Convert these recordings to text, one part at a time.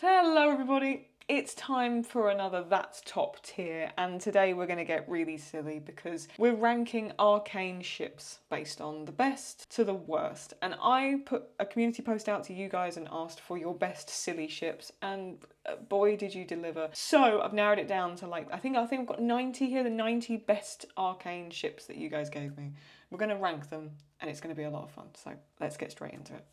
Hello everybody, it's time for another That's Top Tier, and today we're going to get really silly because we're ranking Arcane ships based on the best to the worst. And I put a community post out to you guys and asked for your best silly ships, and boy did you deliver. So I've narrowed it down to I think I've got 90 here, the 90 best Arcane ships that you guys gave me. We're going to rank them and it's going to be a lot of fun, so let's get straight into it.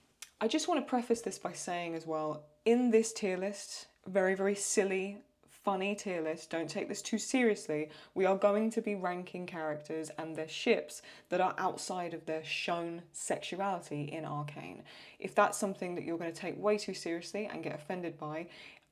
I just want to preface this by saying as well, in this tier list, very, very silly, funny tier list, don't take this too seriously, we are going to be ranking characters and their ships that are outside of their shown sexuality in Arcane. If that's something that you're going to take way too seriously and get offended by,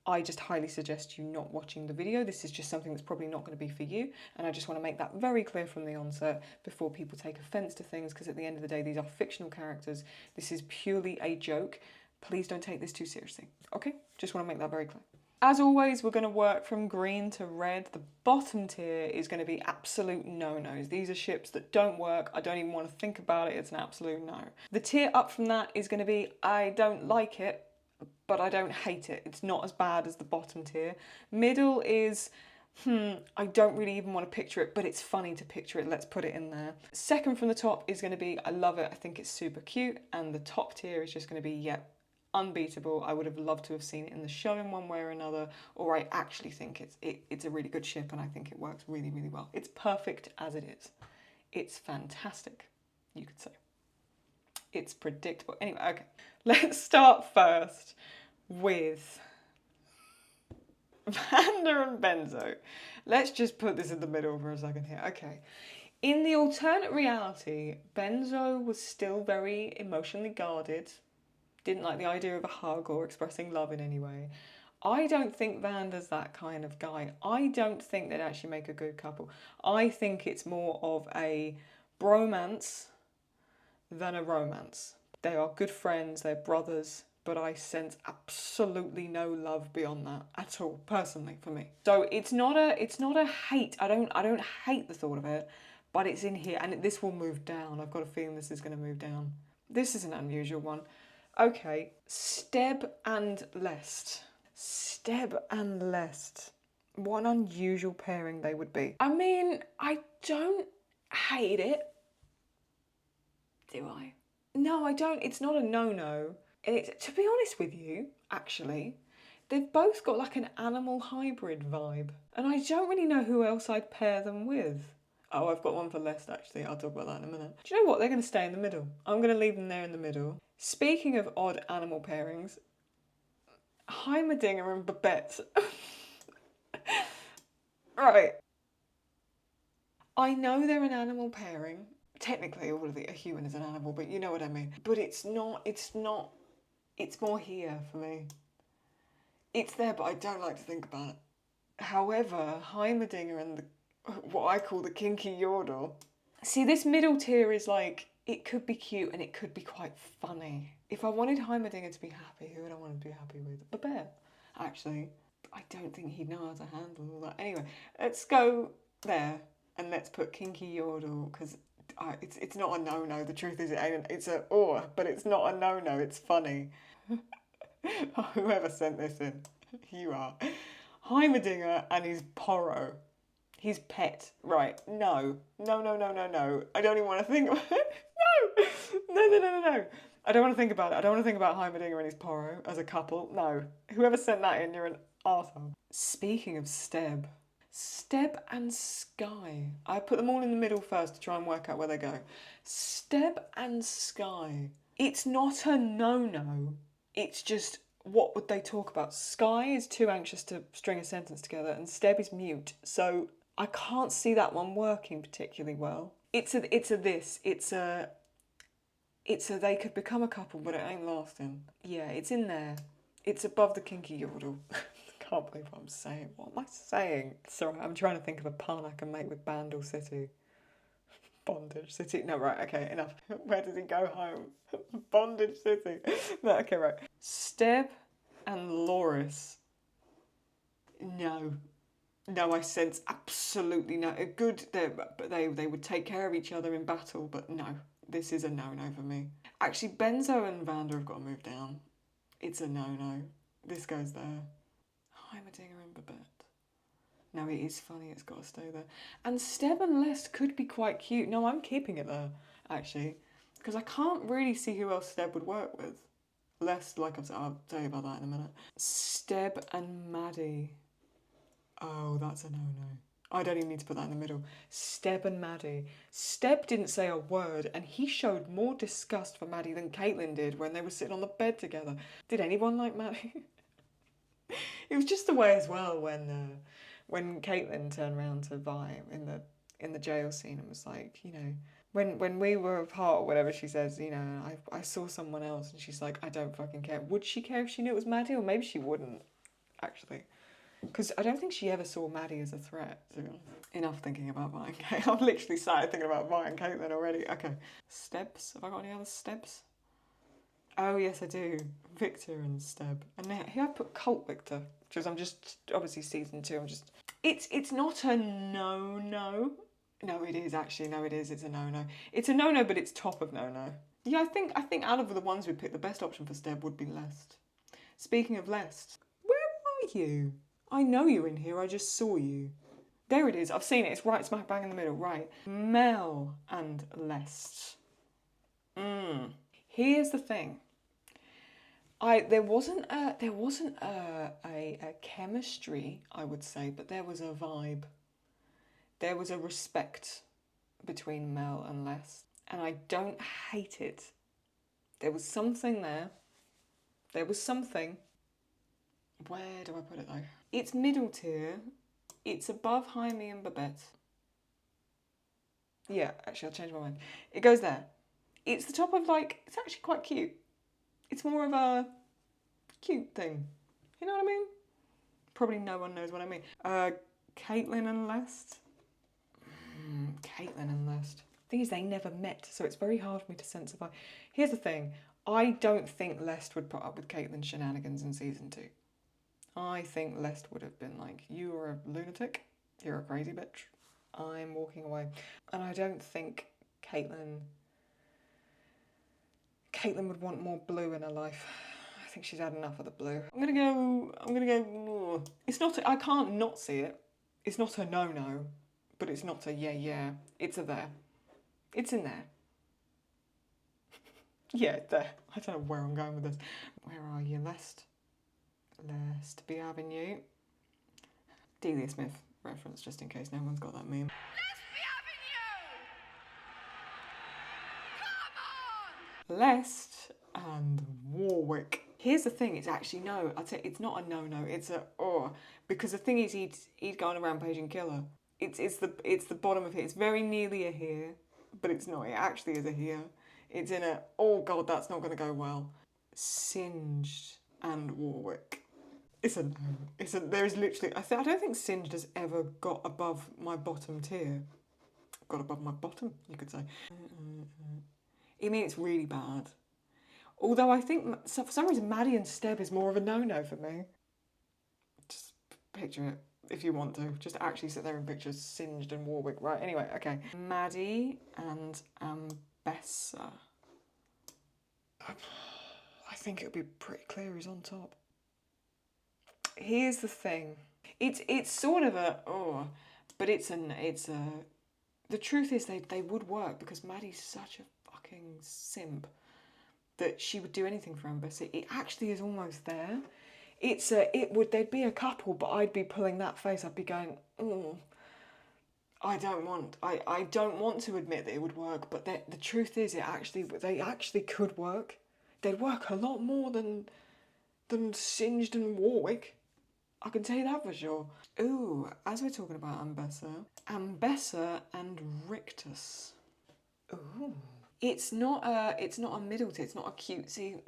I just highly suggest you not watching the video. This is just something that's probably not going to be for you, and I just want to make that very clear from the onset before people take offence to things, because at the end of the day these are fictional characters. This is purely a joke. Please don't take this too seriously, okay? Just want to make that very clear. As always, we're going to work from green to red. The bottom tier is going to be absolute no-nos. These are ships that don't work. I don't even want to think about it. It's an absolute no. The tier up from that is going to be I don't like it, but I don't hate it. It's not as bad as the bottom tier. Middle is, I don't really even want to picture it, but it's funny to picture it. Let's put it in there. Second from the top is going to be, I love it. I think it's super cute. And the top tier is just going to be, yep, unbeatable. I would have loved to have seen it in the show in one way or another, or I actually think it's a really good ship and I think it works really, really well. It's perfect as it is. It's fantastic, you could say. It's predictable. Anyway, okay. Let's start first with Vander and Benzo. Let's just put this in the middle for a second here. Okay. In the alternate reality, Benzo was still very emotionally guarded, didn't like the idea of a hug or expressing love in any way. I don't think Vander's that kind of guy. I don't think they'd actually make a good couple. I think it's more of a bromance than a romance. They are good friends, they're brothers, but I sense absolutely no love beyond that at all, personally, for me. So it's not a hate. I don't hate the thought of it, but it's in here and this will move down. I've got a feeling this is going to move down. This is an unusual one. Okay, Steb and Lest. Steb and Lest. What an unusual pairing they would be. I mean, I don't hate it. Do I? No, I don't. It's not a no-no. To be honest with you, actually, they've both got like an animal hybrid vibe. And I don't really know who else I'd pair them with. Oh, I've got one for Lest, actually. I'll talk about that in a minute. Do you know what? They're going to stay in the middle. I'm going to leave them there in the middle. Speaking of odd animal pairings, Heimerdinger and Babette. Right. I know they're an animal pairing. Technically, a human is an animal, but you know what I mean. But it's more here for me. It's there, but I don't like to think about it. However, Heimerdinger and what I call the kinky yodel. See, this middle tier is like, it could be cute and it could be quite funny. If I wanted Heimerdinger to be happy, who would I want to be happy with? Babette, actually. I don't think he'd know how to handle all that. Anyway, let's go there and let's put kinky yodel, because it's not a no-no. The truth is it's a but it's not a no-no. It's funny. Whoever sent this in, you are. Heimerdinger and his porro. His pet. Right. No. No. I don't even want to think about it. No. I don't want to think about it. I don't want to think about Heimerdinger and his porro as a couple. No. Whoever sent that in, you're an arsehole. Speaking of Steb and Skye. I put them all in the middle first to try and work out where they go. Steb and Skye. It's not a no-no. It's just, what would they talk about? Skye is too anxious to string a sentence together and Steb is mute. So I can't see that one working particularly well. It's a they could become a couple, but it ain't lasting. Yeah, it's in there. It's above the kinky yodel. Can't believe what I'm saying. What am I saying? Sorry, I'm trying to think of a pun I can make with Bandle City. Bondage City. No, right, okay, enough. Where does he go home? Bondage City. No, okay, right. Steb and Loris. No. No, I sense absolutely no. They would take care of each other in battle, but no. This is a no-no for me. Actually, Benzo and Vander have got to move down. It's a no-no. This goes there. Heimerdinger and Babette. No, it is funny, it's got to stay there. And Steb and Lest could be quite cute. No, I'm keeping it there, actually. Because I can't really see who else Steb would work with. Lest, like I've said, I'll tell you about that in a minute. Steb and Maddie. Oh, that's a no-no. I don't even need to put that in the middle. Steb and Maddie. Steb didn't say a word, and he showed more disgust for Maddie than Caitlin did when they were sitting on the bed together. Did anyone like Maddie? It was just the way as well when Caitlin turned around to Vi in the jail scene and was like, you know, when we were apart or whatever, she says, you know, I saw someone else, and she's like, I don't fucking care. Would she care if she knew it was Maddie? Or maybe she wouldn't, actually. Because I don't think she ever saw Maddie as a threat, to be honest. Enough thinking about Vi and Caitlin. I've literally started thinking about Vi and Caitlin already. Okay. Stebs? Have I got any other Stebs? Oh, yes, I do. Victor and Steb. And now, here I put Cult Victor, because I'm just, obviously season 2, I'm just... It's not a no-no. No, it is, actually. No, it is. It's a no-no. It's a no-no, but it's top of no-no. Yeah, I think out of the ones we picked, the best option for Steb would be Lest. Speaking of Lest, where are you? I know you're in here, I just saw you. There it is, I've seen it, it's right smack bang in the middle, right. Mel and Lest. Here's the thing. There wasn't a chemistry, I would say, but there was a vibe. There was a respect between Mel and Lest, and I don't hate it. There was something there. There was something. Where do I put it though? It's middle tier. It's above Heimerdinger and Babette. Yeah, actually I'll change my mind. It goes there. It's the top of, like, it's actually quite cute. It's more of a cute thing. You know what I mean? Probably no one knows what I mean. Caitlin and Lest. Caitlin and Lest. Thing is, they never met, so it's very hard for me to sensify. Here's the thing. I don't think Lest would put up with Caitlin's shenanigans in season 2. I think Lest would have been like, you are a lunatic, you're a crazy bitch, I'm walking away. And I don't think Caitlin would want more blue in her life. I think she's had enough of the blue. I'm gonna go, it's not, I can't not see it. It's not a no-no, but it's not a yeah. It's a there. It's in there. Yeah, there. I don't know where I'm going with this. Where are you, Lest? Lest be having you. Delia Smith reference, just in case no one's got that meme. Lest be having you! Come on! Lest and Warwick. Here's the thing, it's actually no. I'd say it's not a no-no, it's a because the thing is he'd go on a rampage and kill her. It's the bottom of here. It's very nearly a here, but it's not. It actually is a here. It's in a, oh god, that's not gonna go well. Singed and Warwick. It's a no. There's literally, I don't think Singed has ever got above my bottom tier. Got above my bottom, you could say. I mean, it's really bad. Although I think, for some reason, Maddie and Steb is more of a no-no for me. Just picture it, if you want to. Just actually sit there and picture Singed and Warwick. Right, anyway, okay. Maddie and Ambessa. I think it would be pretty clear he's on top. Here's the thing. It's sort of a but it's a the truth is they would work because Maddie's such a fucking simp that she would do anything for Ambessa. It actually is almost there. They'd be a couple, but I'd be pulling that face. I'd be going, I don't want to admit that it would work, but the truth is they actually could work. They'd work a lot more than Singed and Warwick. I can tell you that for sure. Ooh, as we're talking about Ambessa and Rictus. Ooh. It's not a middle tier, it's not a cutesy,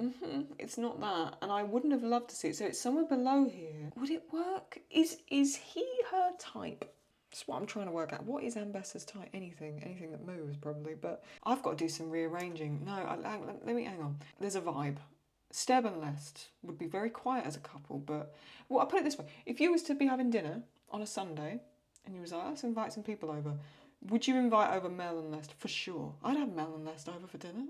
it's not that. And I wouldn't have loved to see it, so it's somewhere below here. Would it work? Is he her type? That's what I'm trying to work out. What is Ambessa's type? Anything that moves, probably, but I've got to do some rearranging. No, let me, hang on. There's a vibe. Steb and Lest would be very quiet as a couple, but, well, I'll put it this way. If you was to be having dinner on a Sunday, and you was like, let's invite some people over, would you invite over Mel and Lest? For sure. I'd have Mel and Lest over for dinner.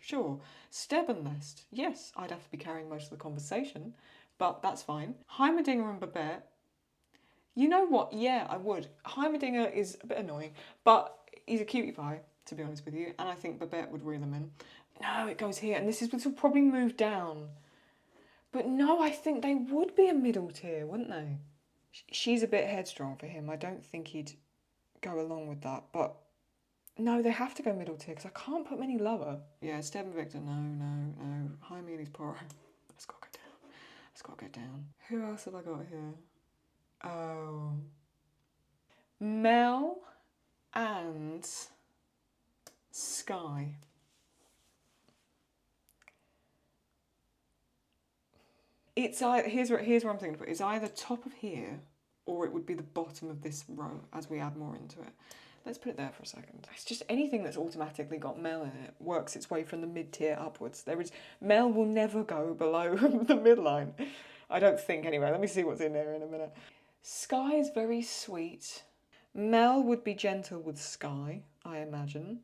Sure. Steb and Lest. Yes, I'd have to be carrying most of the conversation, but that's fine. Heimerdinger and Babette. You know what? Yeah, I would. Heimerdinger is a bit annoying, but he's a cutie pie, to be honest with you, and I think Babette would reel him in. No, it goes here, and this will probably move down. But no, I think they would be a middle tier, wouldn't they? She's a bit headstrong for him. I don't think he'd go along with that, but no, they have to go middle tier because I can't put many lower. Yeah, Steb and Victor, no. Jaime and his poor. Let's go down. Let's go down. Who else have I got here? Oh. Mel and Sky. It's here's where I'm thinking about. It's either top of here or it would be the bottom of this row as we add more into it. Let's put it there for a second. It's just anything that's automatically got Mel in it works its way from the mid-tier upwards. Mel will never go below the midline. I don't think anyway. Let me see what's in there in a minute. Sky is very sweet. Mel would be gentle with Sky, I imagine.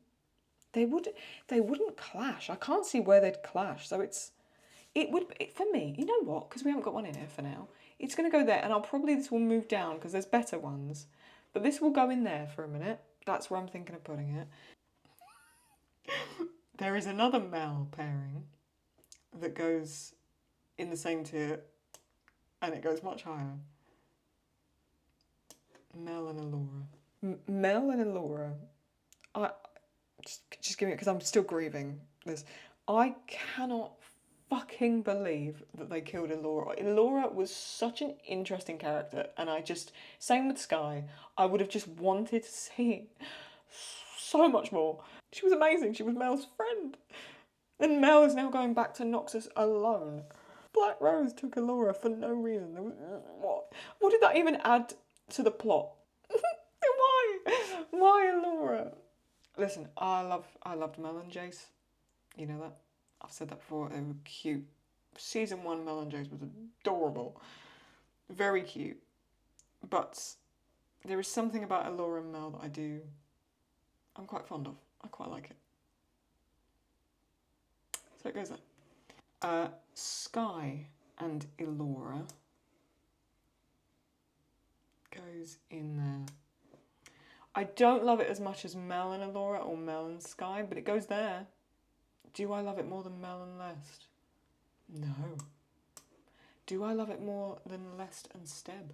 They wouldn't clash. I can't see where they'd clash. So for me, you know what? Because we haven't got one in here for now. It's going to go there, and this will move down because there's better ones. But this will go in there for a minute. That's where I'm thinking of putting it. There is another Mel pairing that goes in the same tier, and it goes much higher. Mel and Elora. Mel and Elora. Just give me it because I'm still grieving this. I cannot fucking believe that they killed Elora. Elora was such an interesting character, and same with Sky, I would have just wanted to see so much more. She was amazing. She was Mel's friend. And Mel is now going back to Noxus alone. Black Rose took Elora for no reason. What did that even add to the plot? Why Elora? Listen, I loved Mel and Jayce. You know that? I've said that before. They were cute. Season 1 Mel and Jayce was adorable. Very cute. But there is something about Elora and Mel that I'm quite fond of. I quite like it. So it goes there. Sky and Elora goes in there. I don't love it as much as Mel and Elora or Mel and Sky, but it goes there. Do I love it more than Mel and Lest? No. Do I love it more than Lest and Steb?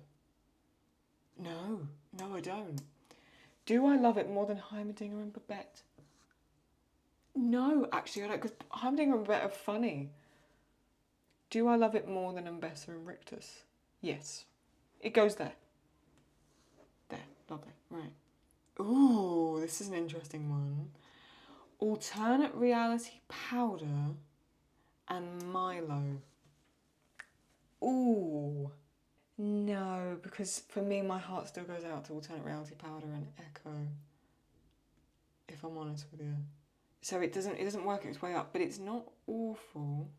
No, I don't. Do I love it more than Heimerdinger and Babette? No, actually I don't, because Heimerdinger and Babette are funny. Do I love it more than Ambessa and Rictus? Yes. It goes there. There, lovely, right. Ooh, this is an interesting one. Alternate reality powder and Milo. Ooh. No, because for me, my heart still goes out to alternate reality powder and Echo. If I'm honest with you. So it doesn't work its way up, but it's not awful.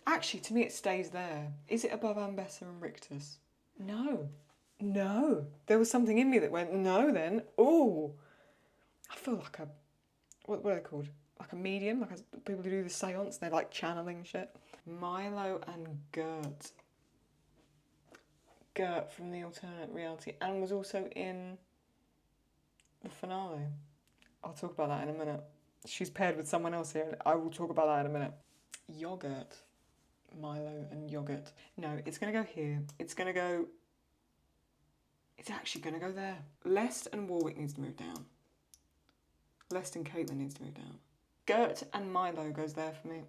Actually, to me, it stays there. Is it above Ambessa and Rictus? No. There was something in me that went, no then. Ooh. I feel like what are they called? Like a medium? People who do the seance, they're like channeling shit. Milo and Gert. Gert from the alternate reality and was also in the finale. I'll talk about that in a minute. She's paired with someone else here and I will talk about that in a minute. Yogurt. Milo and Yogurt. No, it's going to go here. It's actually going to go there. Lest and Warwick needs to move down. Lest and Caitlin needs to move down. Gert and Milo goes there for me.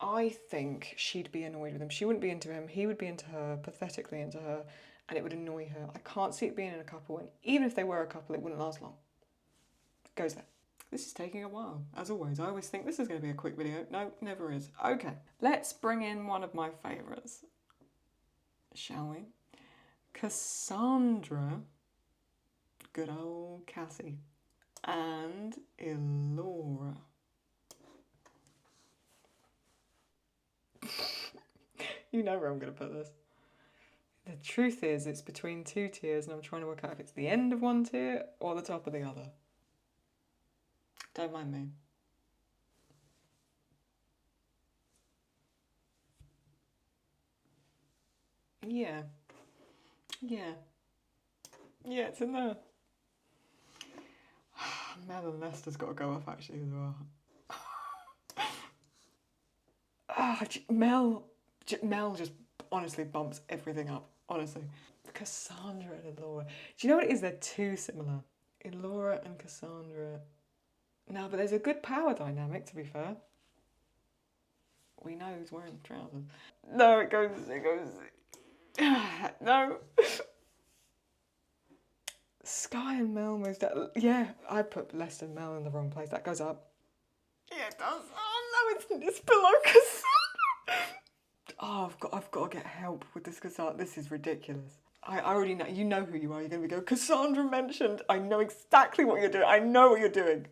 I think she'd be annoyed with him. She wouldn't be into him. He would be into her, pathetically into her, and it would annoy her. I can't see it being in a couple, and even if they were a couple, it wouldn't last long. Goes there. This is taking a while, as always. I always think this is going to be a quick video. No, never is. Okay, let's bring in one of my favourites, shall we? Cassandra, good old Cassie, and Elora. You know where I'm going to put this. The truth is, it's between two tiers, and I'm trying to work out if it's the end of one tier or the top of the other. Don't mind me. Yeah. Yeah. Yeah, it's in there. Mel and Lester's got to go off actually as well. Mel just honestly bumps everything up, honestly. Cassandra and Elora. Do you know what it is? They're too similar. Elora and Cassandra. No, but there's a good power dynamic, to be fair. We know who's wearing trousers. No, it goes. No. Sky and Mel moves down. Yeah, I put Lester and Mel in the wrong place. That goes up. Yeah, it does. Oh no, it's below Cassandra. Oh, I've got to get help with this Cassandra. This is ridiculous. I already know. You know who you are. You're going to go, Cassandra mentioned. I know exactly what you're doing. I know what you're doing.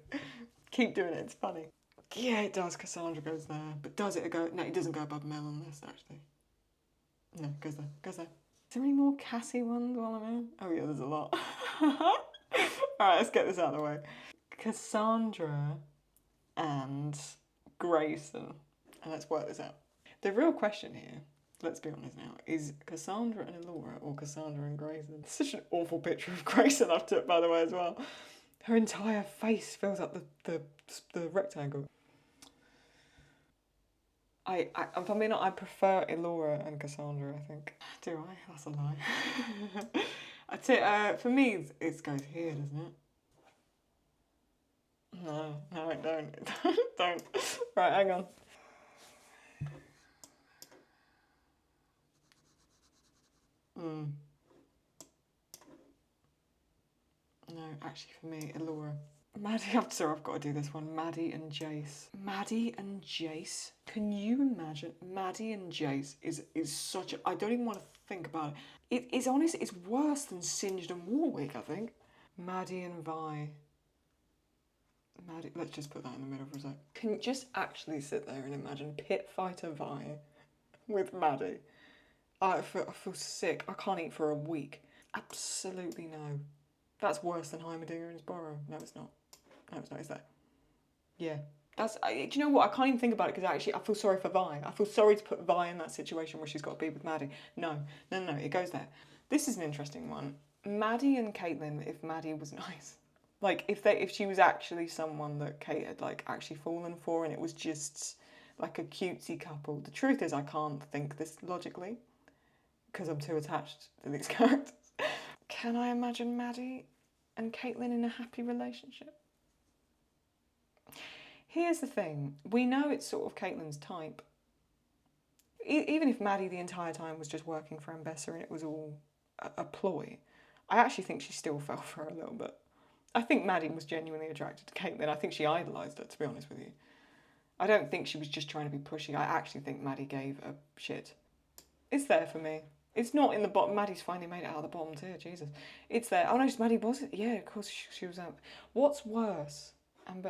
Keep doing it. It's funny. Yeah, it does. Cassandra goes there. But does it go? No, it doesn't go above Mel on this, actually. No, it goes there. Goes there. Is there any more Cassie ones while I'm in? Oh yeah, there's a lot. Alright, let's get this out of the way. Cassandra and Grayson. And let's work this out. The real question here, let's be honest now, is Cassandra and Elora or Cassandra and Grayson? It's such an awful picture of Grayson I've took, by the way, as well. Her entire face fills up the rectangle. If I'm being honest, I prefer Elora and Cassandra, I think. Do I? That's a lie. I'd say, for me, it goes here, doesn't it? No, it don't. Don't. Right, hang on. No, actually for me, Elora. Maddie, I've got to do this one. Maddie and Jayce. Maddie and Jayce. Can you imagine? Maddie and Jayce is such a... I don't even want to think about it. It's honest, it's worse than Singed and Warwick, I think. Maddie and Vi. Maddie, let's just put that in the middle for a sec. Can you just actually sit there and imagine Pit Fighter Vi with Maddie? I feel sick. I can't eat for a week. Absolutely no. That's worse than Heimerdinger and Babette. No, it's not. No, it's not. Is that? Yeah. Do you know what? I can't even think about it because actually I feel sorry for Vi. I feel sorry to put Vi in that situation where she's got to be with Maddie. No. It goes there. This is an interesting one. Maddie and Caitlin, if Maddie was nice. Like, if she was actually someone that Cait had, like, actually fallen for and it was just, like, a cutesy couple. The truth is I can't think this logically because I'm too attached to these characters. Can I imagine Maddie and Caitlin in a happy relationship? Here's the thing. We know it's sort of Caitlin's type. Even if Maddie the entire time was just working for Ambessa and it was all a ploy, I actually think she still fell for her a little bit. I think Maddie was genuinely attracted to Caitlin. I think she idolised her, to be honest with you. I don't think she was just trying to be pushy. I actually think Maddie gave a shit. It's there for me. It's not in the bottom. Maddie's finally made it out of the bottom tier, Jesus. It's there. Oh no, Maddie was it? Yeah, of course she was out. What's worse?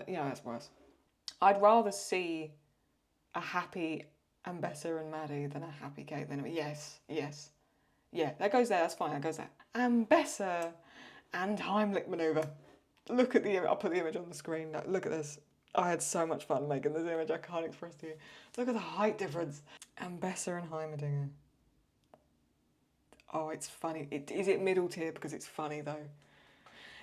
Yeah, that's worse. I'd rather see a happy Ambessa and Maddie than a happy Caitlin. I mean, yes. Yeah, that goes there, that's fine, that goes there. Ambessa and Heimlich manoeuvre. Look at the image, I'll put the image on the screen. Look at this. I had so much fun making this image, I can't express to you. Look at the height difference. Ambessa and Heimerdinger. Oh, it's funny. Is it middle tier because it's funny though?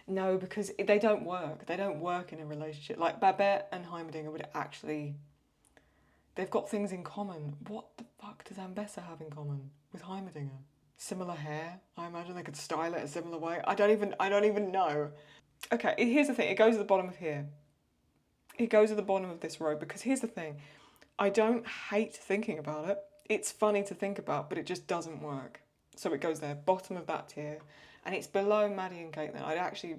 No, because they don't work. They don't work in a relationship. Like Babette and Heimerdinger would actually... They've got things in common. What the fuck does Ambessa have in common with Heimerdinger? Similar hair. I imagine they could style it a similar way. I don't even know. Okay, here's the thing. It goes at the bottom of here. It goes at the bottom of this row because here's the thing. I don't hate thinking about it. It's funny to think about, but it just doesn't work. So it goes there, bottom of that tier. And it's below Maddie and Caitlin. I'd actually...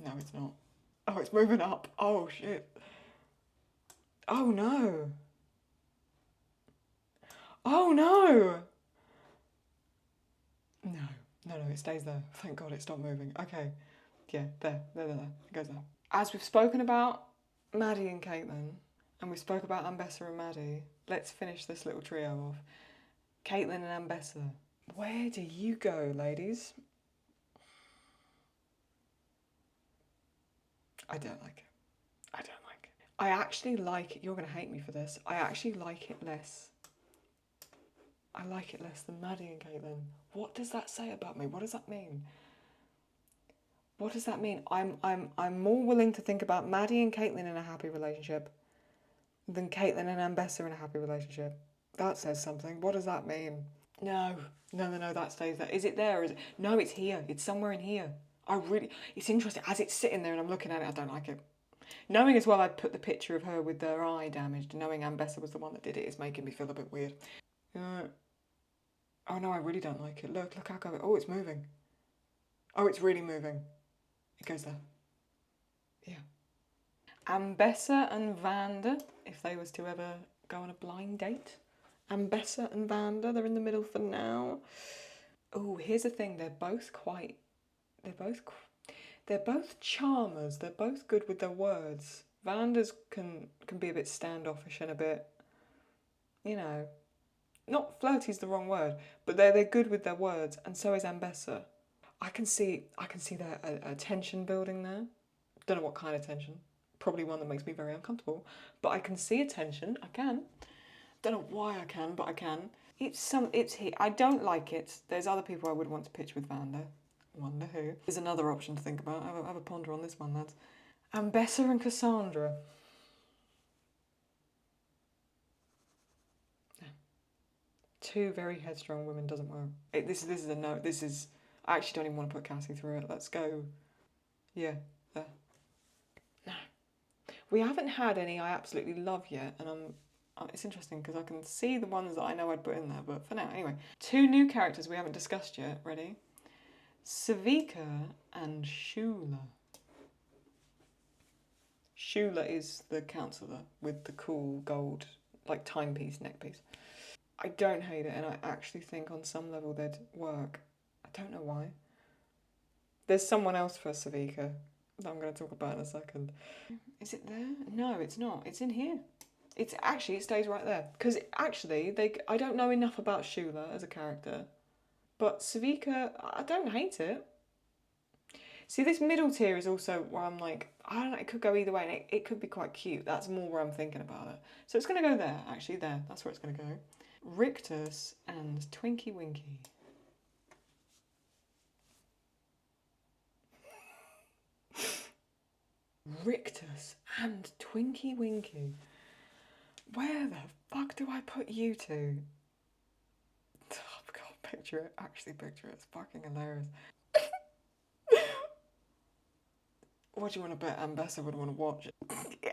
No, it's not. Oh, it's moving up. Oh, shit. Oh, no. Oh, no. No, it stays there. Thank God it stopped moving. Okay. Yeah, there. It goes there. As we've spoken about Maddie and Caitlin, and we spoke about Ambessa and Maddie, let's finish this little trio off. Caitlin and Ambessa. Where do you go, ladies? I don't like it. I actually like it. You're going to hate me for this. I actually like it less. I like it less than Maddie and Caitlin. What does that say about me? What does that mean? What does that mean? I'm more willing to think about Maddie and Caitlin in a happy relationship than Caitlin and Ambessa in a happy relationship. That says something. What does that mean? No, that stays there. Is it there? Is it? No, it's here. It's somewhere in here. It's interesting. As it's sitting there and I'm looking at it, I don't like it. Knowing as well I'd put the picture of her with their eye damaged, knowing Ambessa was the one that did it is making me feel a bit weird. Oh no, I really don't like it. Look how go. Oh, it's moving. Oh, it's really moving. It goes there. Yeah. Ambessa and Vanda, if they was to ever go on a blind date. Ambessa and Vanda, they're in the middle for now. Oh, here's the thing. They're both charmers. They're both good with their words. Vanda's can be a bit standoffish and a bit, you know, not flirty's the wrong word, but they're good with their words, and so is Ambessa. I can see there a tension building there. Don't know what kind of tension. Probably one that makes me very uncomfortable. But I can see a tension. I can. Don't know why I can, but I can. It's here. I don't like it. There's other people I would want to pitch with Vanda. Wonder who. There's another option to think about. Have a ponder on this one, lads. Ambessa and Cassandra. Two very headstrong women doesn't work. This is a no. I actually don't even want to put Cassie through it. Let's go. Yeah, there. No. We haven't had any I absolutely love yet, and it's interesting because I can see the ones that I know I'd put in there, but for now, anyway. Two new characters we haven't discussed yet. Ready? Savika and Shula. Shula is the counsellor with the cool gold, like, timepiece, neckpiece. I don't hate it, and I actually think on some level they'd work. I don't know why. There's someone else for Savika that I'm going to talk about in a second. Is it there? No, it's not. It's in here. It stays right there. Because actually, I don't know enough about Shula as a character. But Savika, I don't hate it. See, this middle tier is also where I'm like, I don't know, it could go either way, and it could be quite cute. That's more where I'm thinking about it. So it's going to go there, actually, there. That's where it's going to go. Rictus and Twinkie Winkie. Rictus and Twinkie Winkie. Where the fuck do I put you two? Oh god, picture it. Actually picture it. It's fucking hilarious. What do you want to bet Ambessa would want to watch?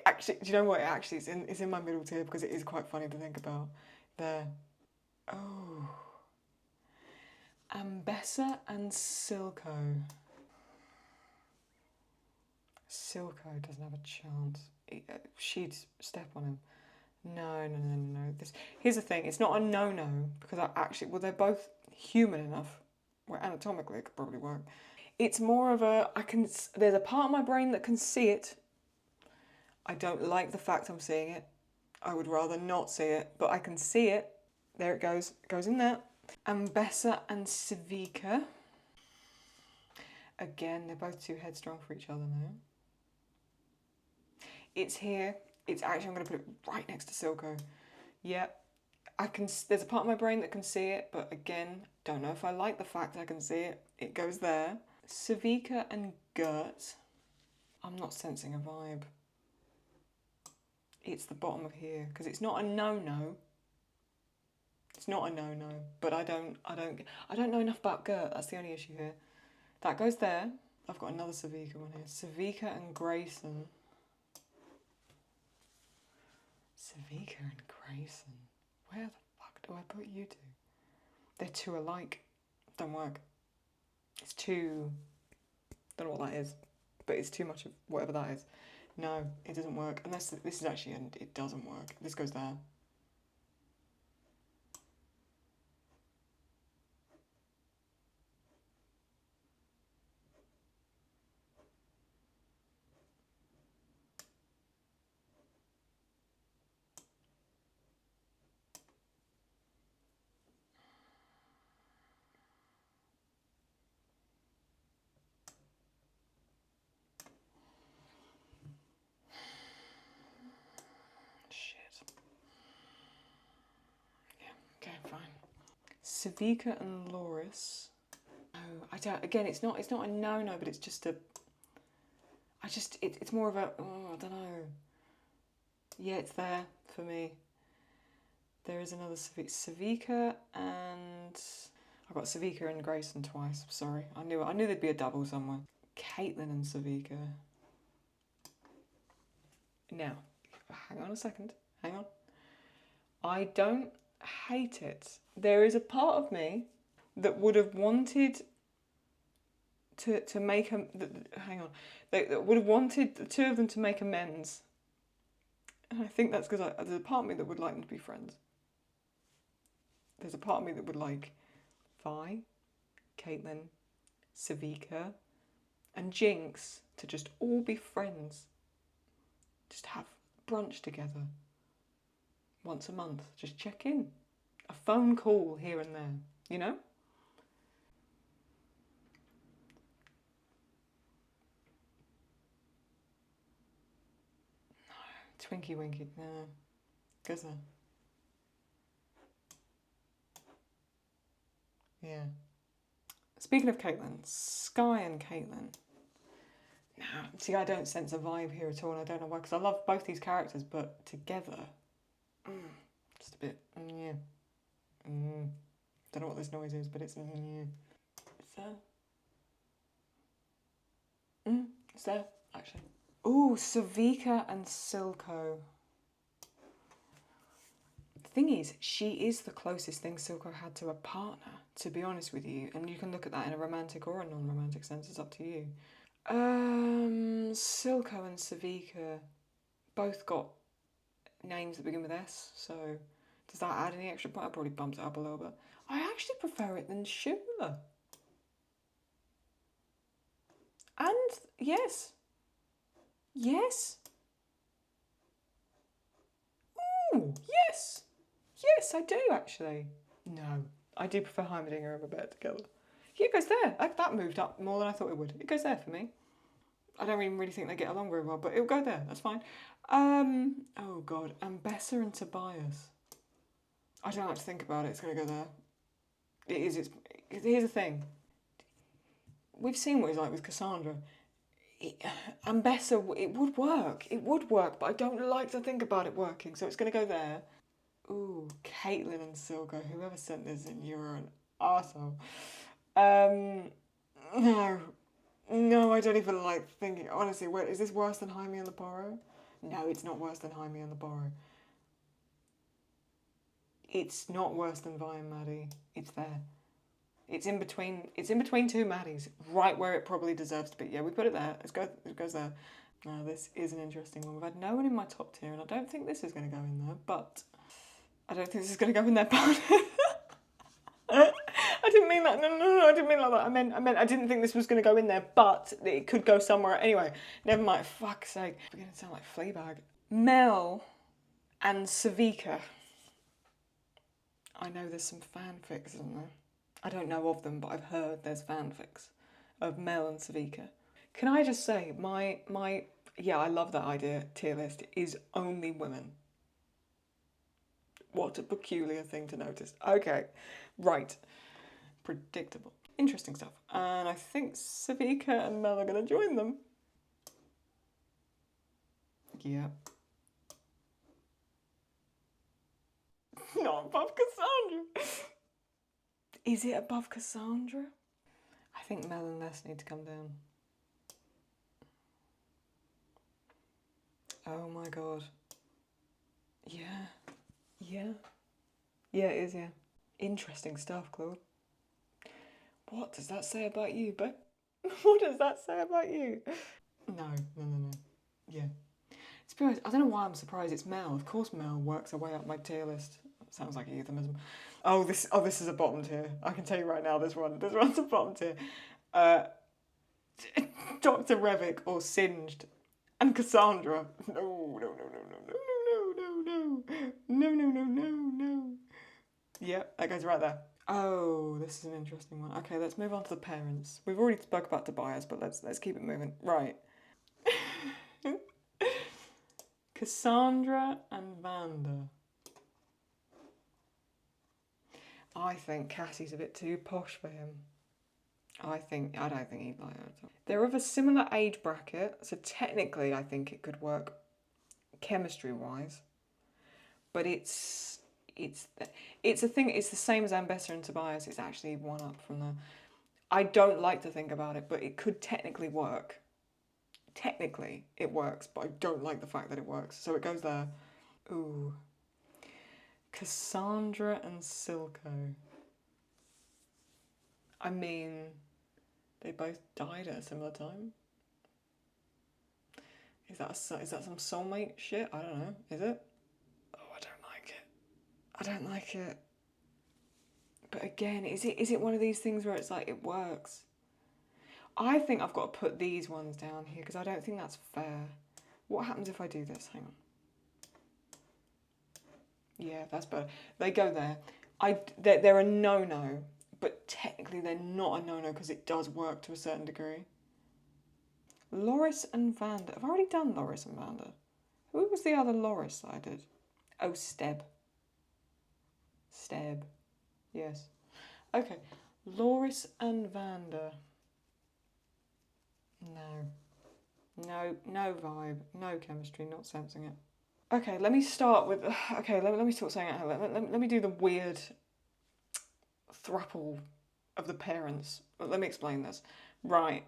Actually, do you know what? It's in my middle tier because it is quite funny to think about. There. Oh. Ambessa and Silco. Silco doesn't have a chance. She'd step on him. No. Here's the thing. It's not a no-no because they're both human enough. Well, anatomically, it could probably work. It's more of there's a part of my brain that can see it. I don't like the fact I'm seeing it. I would rather not see it, but I can see it. There it goes. It goes in there. Ambessa and Savika. Again, they're both too headstrong for each other now. It's here. I'm going to put it right next to Silco. Yep. There's a part of my brain that can see it, but again, don't know if I like the fact I can see it. It goes there. Savika and Gert. I'm not sensing a vibe. It's the bottom of here, because it's not a no-no. It's not a no-no, but I don't know enough about Gert. That's the only issue here. That goes there. I've got another Savika one here. Savika and Grayson. Savika and Grayson. Where the fuck do I put you two? They're too alike. Don't work. It's too... Don't know what that is, but it's too much of whatever that is. No, it doesn't work. Unless this is actually... It doesn't work. This goes there. Shit. Savika and Loris. No, I don't. Again, it's not a no, but it's just a. It's more of a. Oh, I don't know. Yeah, it's there for me. There is another Savika, and I got Savika and Grayson twice. Sorry, I knew there'd be a double somewhere. Caitlin and Savika. Now, hang on a second. Hang on. I don't hate it. There is a part of me that would have wanted to make a. Hang on. That would have wanted the two of them to make amends. And I think that's because there's a part of me that would like them to be friends. There's a part of me that would like Vi, Caitlin, Savika, and Jinx to just all be friends. Just have brunch together. Once a month. Just check in. A phone call here and there. You know? No. Twinkie Winkie. No. Goes there. Yeah. Speaking of Caitlin, Sky and Caitlin. Now, see, I don't sense a vibe here at all, and I don't know why, because I love both these characters, but together, just a bit, yeah. Don't know what this noise is, but it's, yeah. It's there. It's there, actually. Ooh, Savika and Silco. The thing is, she is the closest thing Silco had to a partner, to be honest with you, and you can look at that in a romantic or a non-romantic sense, it's up to you. Silco and Savika both got names that begin with S, so does that add any extra point? I probably bumped it up a little bit. I actually prefer it than Sugar. And yes. Yes. Ooh, yes. Yes, I do actually. No, I do prefer Heimerdinger and Babette together. Yeah, it goes there. That moved up more than I thought it would. It goes there for me. I don't even really think they get along very well, but it'll go there. That's fine. Oh God, Ambessa and Tobias. I don't have to think about it. It's going to go there. It is. Here's the thing. We've seen what he's like with Cassandra. Ambessa, it would work. It would work, but I don't like to think about it working, so it's going to go there. Ooh, Caitlin and Silco. Whoever sent this in, you're an arsehole. No, I don't even like thinking. Honestly, wait, is this worse than Jaime and the Borrow? No, it's not worse than Jaime and the Borrow. It's not worse than Vi and Maddie. It's there. It's in between. It's in between two Maddies, right where it probably deserves to be. Yeah, we put it there. It goes there. Now this is an interesting one. We've had no one in my top tier, and I don't think this is going to go in there. But I don't think this is going to go in there. But I didn't mean that. No, I didn't mean like that. I meant I didn't think this was going to go in there, but it could go somewhere. Anyway, never mind. Fuck's sake. We're going to sound like Fleabag. Mel and Savika. I know there's some fanfics, isn't there? I don't know of them, but I've heard there's fanfics of Mel and Savika. Can I just say, my yeah, I love that idea, tier list is only women. What a peculiar thing to notice. Okay, right. Predictable. Interesting stuff. And I think Savika and Mel are going to join them. Yeah. Not above Cassandra. Is it above Cassandra? I think Mel and Les need to come down. Oh my God. Yeah. Yeah. Yeah, it is, yeah. Interesting stuff, Claude. What does that say about you, babe? What does that say about you? No. Yeah. To be honest, I don't know why I'm surprised it's Mel. Of course Mel works her way up my tier list. Sounds like euphemism. Oh, this is a bottom tier. I can tell you right now, this one's a bottom tier. Dr. Revick or Singed and Cassandra. No. Yep, that goes right there. Oh, this is an interesting one. Okay, let's move on to the parents. We've already spoke about Tobias, but let's keep it moving. Right. Cassandra and Vanda. I think Cassie's a bit too posh for him. I don't think he'd like her at all. They're of a similar age bracket, so technically I think it could work chemistry-wise. But it's a thing. It's the same as Ambessa and Tobias. It's actually one up from the. I don't like to think about it, but it could technically work. Technically, it works, but I don't like the fact that it works. So it goes there. Ooh. Cassandra and Silco. I mean, they both died at a similar time. Is that some soulmate shit? I don't know. Is it? Oh, I don't like it. I don't like it. But again, is it one of these things where it's like it works? I think I've got to put these ones down here because I don't think that's fair. What happens if I do this? Hang on. Yeah, that's better. They go there. They're a no-no, but technically they're not a no-no because it does work to a certain degree. Loris and Vander. I've already done Loris and Vander. Who was the other Loris that I did? Oh, Steb. Steb. Yes. Okay. Loris and Vander. No vibe. No chemistry. Not sensing it. Okay, let me start with... Okay, let me sort something out. Let me do the weird thruple of the parents. Let me explain this. Right.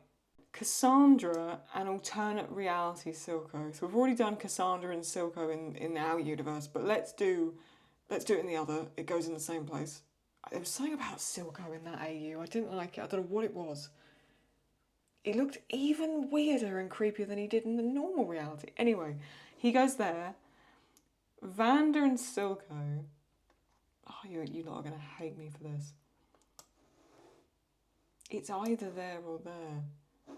Cassandra and alternate reality Silco. So we've already done Cassandra and Silco in our universe, but let's do it in the other. It goes in the same place. There was something about Silco in that AU. I didn't like it. I don't know what it was. It looked even weirder and creepier than he did in the normal reality. Anyway, he goes there. Vander and Silco. Oh, you lot are going to hate me for this. It's either there or there.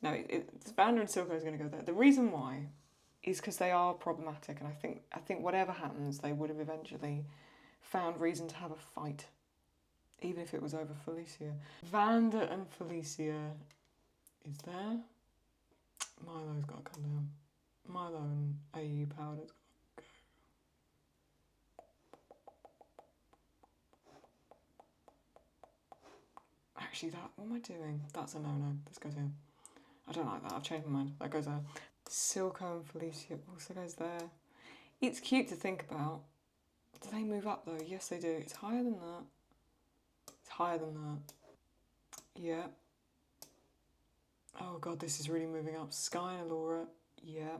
No, it's Vander and Silco is going to go there. The reason why is because they are problematic, and I think whatever happens, they would have eventually found reason to have a fight, even if it was over Felicia. Vander and Felicia is there. Milo's got to come down. Milo and AU Powder's got to go. Actually, what am I doing? That's a no-no. This goes here. I don't like that. I've changed my mind. That goes there. Silco and Felicia also goes there. It's cute to think about. Do they move up though? Yes, they do. It's higher than that. It's higher than that. Yeah. Oh god, this is really moving up. Sky and Laura. Yeah.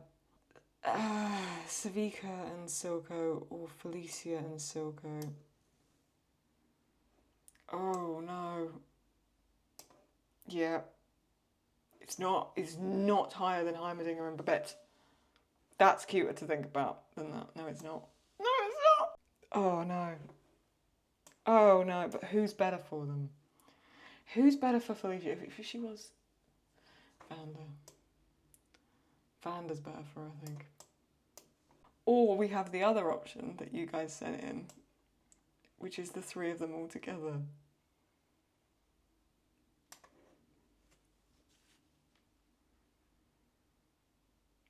Savika and Silco or Felicia and Silco. Oh no. Yeah. It's not higher than Heimerdinger and Babette. That's cuter to think about than that. No, it's not. No, it's not. Oh no. Oh no, but who's better for them? Who's better for Felicia? If she was Vander. Vander's better for her, I think. Or we have the other option that you guys sent in, which is the three of them all together.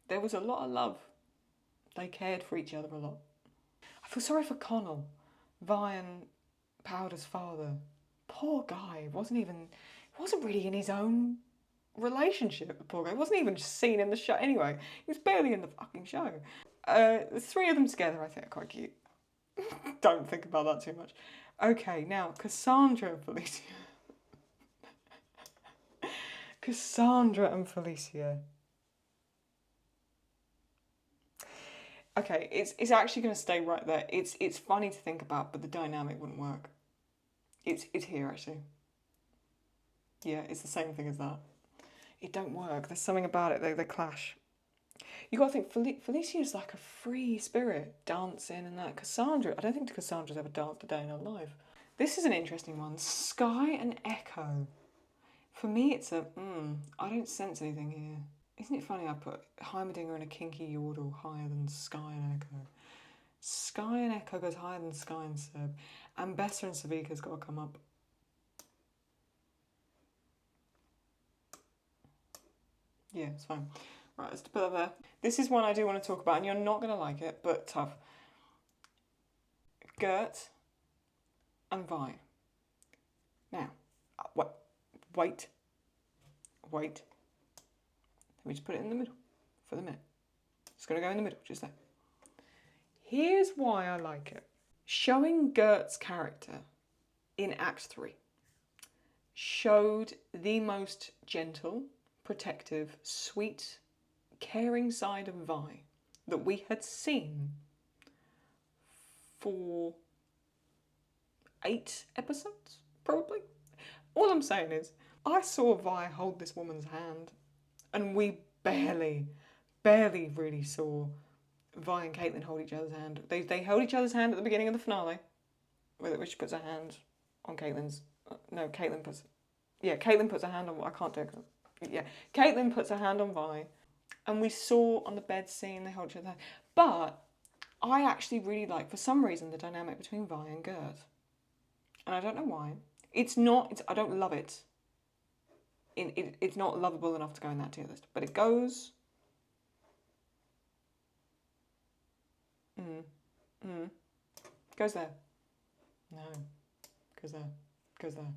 There was a lot of love. They cared for each other a lot. I feel sorry for Connell, Vi and Powder's father. Poor guy. Wasn't really in his own relationship, the poor guy. He wasn't even seen in the show. Anyway, he was barely in the fucking show. The three of them together, I think, are quite cute. Don't think about that too much. Okay, now, Cassandra and Felicia. Cassandra and Felicia. Okay, it's actually going to stay right there. It's funny to think about, but the dynamic wouldn't work. It's here, actually. Yeah, it's the same thing as that. It don't work. There's something about it. They clash. You got to think, Felicia's like a free spirit, dancing and that. Cassandra, I don't think Cassandra's ever danced a day in her life. This is an interesting one. Sky and Echo. For me, it's a, I don't sense anything here. Isn't it funny I put Heimerdinger and a kinky yordle higher than Sky and Echo? Sky and Echo goes higher than Sky and Seb. And Bessa and Savika's got to come up. Yeah, it's fine. Right, let's put that there. This is one I do want to talk about, and you're not going to like it, but tough. Gert and Vi. Now, wait. Let me just put it in the middle for the minute. It's going to go in the middle, just there. Here's why I like it. Showing Gert's character in Act 3 showed the most gentle, protective, sweet, caring side of Vi that we had seen for 8 episodes, probably. All I'm saying is, I saw Vi hold this woman's hand, and we barely really saw Vi and Caitlin hold each other's hand. They held each other's hand at the beginning of the finale, where she puts her hand on Caitlin's. No, Caitlin puts her hand on. I can't do it. Yeah, Caitlin puts her hand on Vi, and we saw on the bed scene they hold each other's hand. But I actually really like, for some reason, the dynamic between Vi and Gert, and I don't know why. I don't love it. It's not lovable enough to go in that tier list, but it goes. Goes there. No. Goes there. Goes there.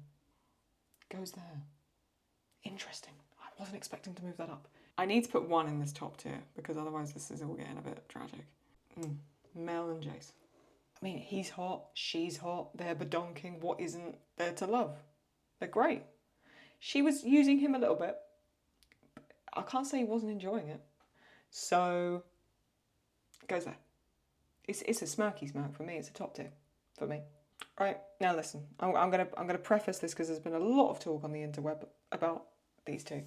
Goes there. Interesting. I wasn't expecting to move that up. I need to put 1 in this top tier, because otherwise this is all getting a bit tragic. Mel and Jayce. I mean, he's hot, she's hot, they're badonking. What isn't there to love? They're great. She was using him a little bit. I can't say he wasn't enjoying it. So, it goes there. It's a smirky smirk for me. It's a top tier for me. Right, now listen. I'm gonna preface this because there's been a lot of talk on the interweb about these two.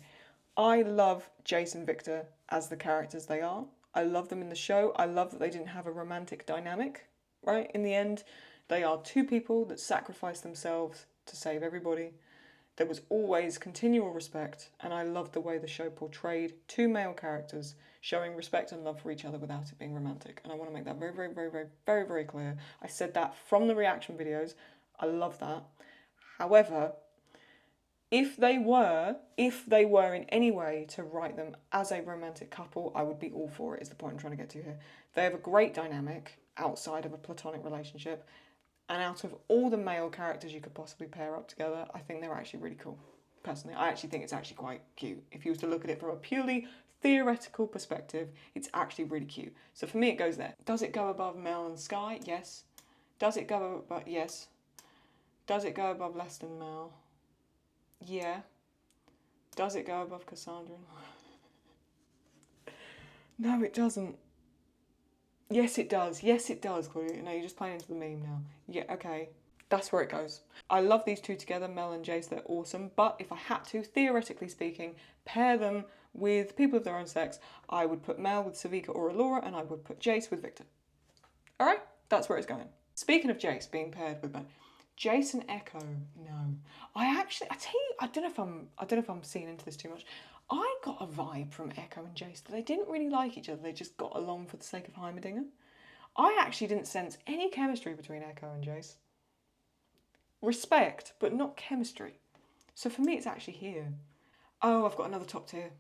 I love Jayce and Victor as the characters they are. I love them in the show. I love that they didn't have a romantic dynamic, right? In the end, they are 2 people that sacrifice themselves to save everybody. There was always continual respect, and I loved the way the show portrayed 2 male characters showing respect and love for each other without it being romantic. And I want to make that very clear. I said that from the reaction videos. I love that. However, if they were in any way to write them as a romantic couple, I would be all for it, is the point I'm trying to get to here. They have a great dynamic outside of a platonic relationship. And out of all the male characters you could possibly pair up together, I think they're actually really cool. Personally, I actually think it's actually quite cute. If you was to look at it from a purely theoretical perspective, it's actually really cute. So for me, it goes there. Does it go above Mel and Sky? Yes. Does it go above... Yes. Does it go above less than Mel? Yeah. Does it go above Cassandra? No, it doesn't. Yes, it does. Yes, it does, Claudia. No, you're just playing into the meme now. Yeah, okay. That's where it goes. I love these 2 together, Mel and Jayce. They're awesome. But if I had to, theoretically speaking, pair them with people of their own sex, I would put Mel with Savika or Allura, and I would put Jayce with Victor. All right? That's where it's going. Speaking of Jayce being paired with Mel, Jayce and Echo, no. I don't know if I'm seeing into this too much. I got a vibe from Echo and Jayce that they didn't really like each other. They just got along for the sake of Heimerdinger. I actually didn't sense any chemistry between Echo and Jayce. Respect, but not chemistry. So for me, it's actually here. Oh, I've got another top tier.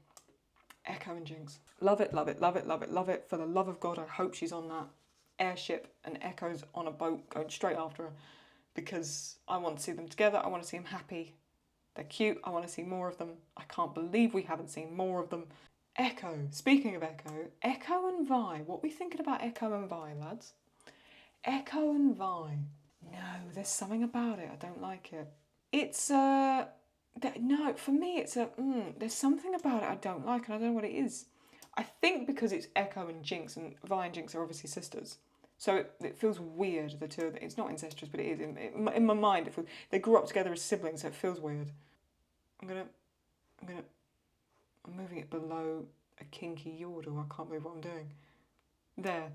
Echo and Jinx. Love it, love it, love it, love it, love it. For the love of God, I hope she's on that airship and Echo's on a boat going straight after her, because I want to see them together. I want to see them happy. They're cute. I want to see more of them. I can't believe we haven't seen more of them. Echo. Speaking of Echo and Vi. What are we thinking about Echo and Vi, lads? Echo and Vi. No, there's something about it. I don't like it. It's no, for me it's there's something about it I don't like, and I don't know what it is. I think because it's Echo and Jinx, and Vi and Jinx are obviously sisters. So it feels weird, the 2 of them. It's not incestuous, but it is. In my mind, it feels, they grew up together as siblings, so it feels weird. I'm moving it below a kinky yordle. I can't believe what I'm doing. There.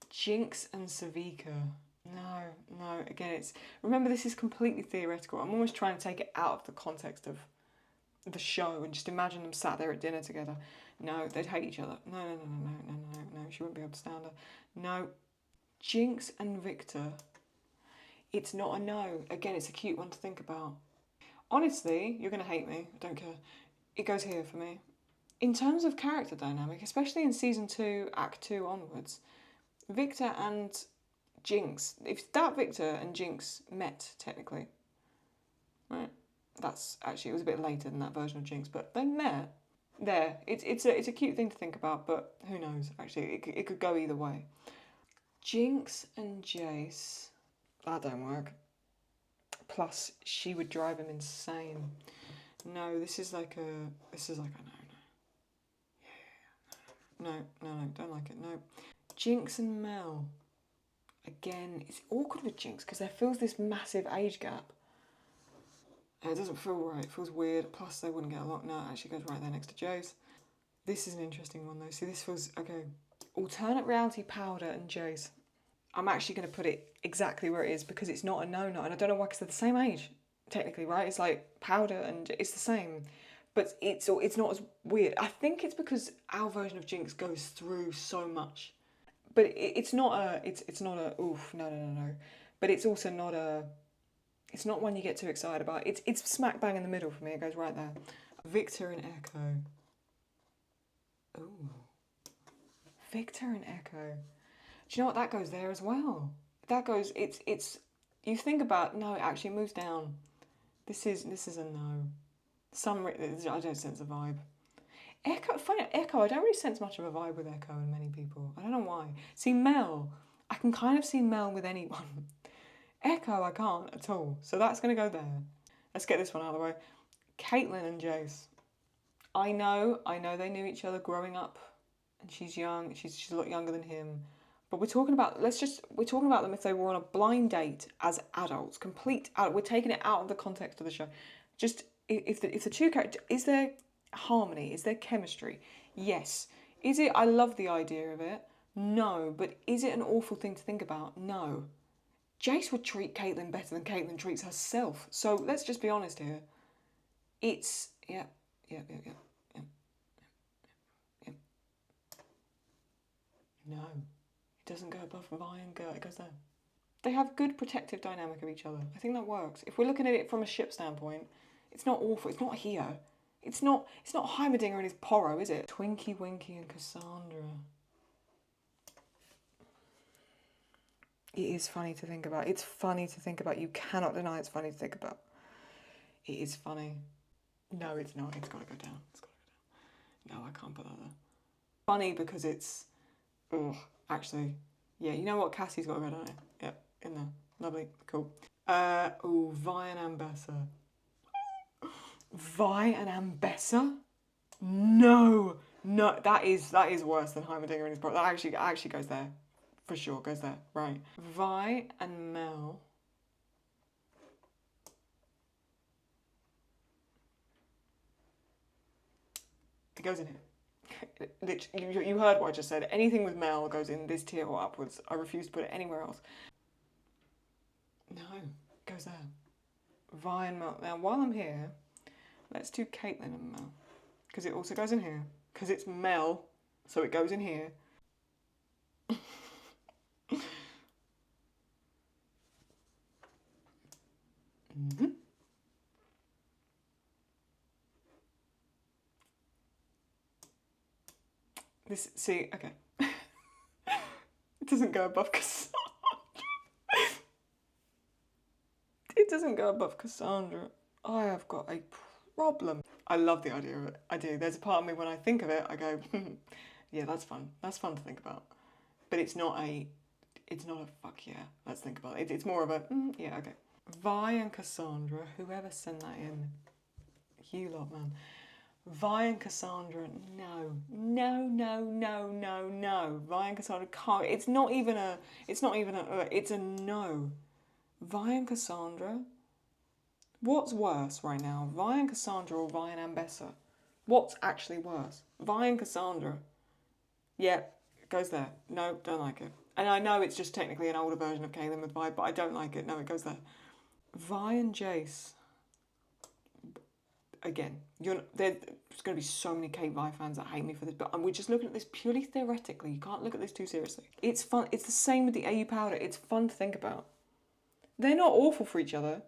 Jinx and Savika. No, again, it's... Remember, this is completely theoretical. I'm almost trying to take it out of the context of the show and just imagine them sat there at dinner together. No, they'd hate each other. No, she wouldn't be able to stand her. No. Jinx and Victor. It's not a no. Again, it's a cute one to think about. Honestly, you're going to hate me. I don't care. It goes here for me. In terms of character dynamic, especially in Season 2, Act 2 onwards, Victor and Jinx. If that Victor and Jinx met, technically, right? That's actually, it was a bit later than that version of Jinx, but they met. There, it's a cute thing to think about, but who knows? Actually, it could go either way. Jinx and Jayce, that don't work. Plus, she would drive him insane. No, this is like a no. Yeah. No, don't like it. No. Jinx and Mel. Again, it's awkward with Jinx because there feels this massive age gap. It doesn't feel right. It feels weird. Plus, they wouldn't get along. No, it actually goes right there next to Jayce. This is an interesting one, though. See, this feels... Okay. Alternate reality Powder and Jayce. I'm actually going to put it exactly where it is because it's not a no-no. And I don't know why, because they're the same age, technically, right? It's like Powder and it's the same. But it's not as weird. I think it's because our version of Jinx goes through so much. But it's not a... Oof, no. But it's also not a... It's not one you get too excited about. It's smack bang in the middle for me. It goes right there. Victor and Echo. Ooh. Victor and Echo. Do you know what? That goes there as well. That goes... It's... You think about... No, it actually moves down. This is a no. I don't sense a vibe. Echo... Funny, Echo, I don't really sense much of a vibe with Echo and many people. I don't know why. See, Mel. I can kind of see Mel with anyone. Echo, I can't at all. So that's going to go there. Let's get this one out of the way. Caitlin and Jayce. I know they knew each other growing up. And she's young. She's a lot younger than him. But we're talking about... We're talking about them if they were on a blind date as adults. Complete... We're taking it out of the context of the show. Just... If the two characters... Is there harmony? Is there chemistry? Yes. Is it... I love the idea of it. No. But is it an awful thing to think about? No. Jayce would treat Caitlin better than Caitlin treats herself. So let's just be honest here. It's... Yeah. No. It doesn't go above Vi and Gert. It goes there. They have good protective dynamic of each other. I think that works. If we're looking at it from a ship standpoint, it's not awful. It's not here. It's not Heimerdinger and his Porro, is it? Twinkie, Winky and Cassandra. It is funny to think about. It's funny to think about. You cannot deny it's funny to think about. It is funny. No, it's not. It's got to go down. It's got to go down. No, I can't put that there. Funny because it's... Ugh, actually. Yeah, you know what? Cassie's got to go down here. Yep, in there. Lovely. Cool. Vi and Ambessa. Vi and Ambessa? No. That is worse than Heimerdinger and his brother. That actually goes there. For sure, goes there. Right. Vi and Mel. It goes in here. Literally, you heard what I just said. Anything with Mel goes in this tier or upwards. I refuse to put it anywhere else. No, it goes there. Vi and Mel. Now, while I'm here, let's do Caitlin and Mel. Because it also goes in here. Because it's Mel, so it goes in here. Mm-hmm. Okay. It doesn't go above Cassandra. It doesn't go above Cassandra. I have got a problem. I love the idea of it. I do. There's a part of me when I think of it, I go, yeah, that's fun. That's fun to think about. But it's not a fuck yeah, let's think about it. It's more of a, yeah, okay. Vi and Cassandra, whoever sent that in, you lot, man. Vi and Cassandra, no. Vi and Cassandra can't, it's a no. Vi and Cassandra, what's worse right now? Vi and Cassandra or Vi and Ambessa? What's actually worse? Vi and Cassandra. Yeah, it goes there. No, don't like it. And I know it's just technically an older version of Caitlin with Vi, but I don't like it. No, it goes there. Vi and Jayce. Again, there's going to be so many Cait Vi fans that hate me for this, but we're just looking at this purely theoretically. You can't look at this too seriously. It's fun. It's the same with the AU Powder. It's fun to think about. They're not awful for each other.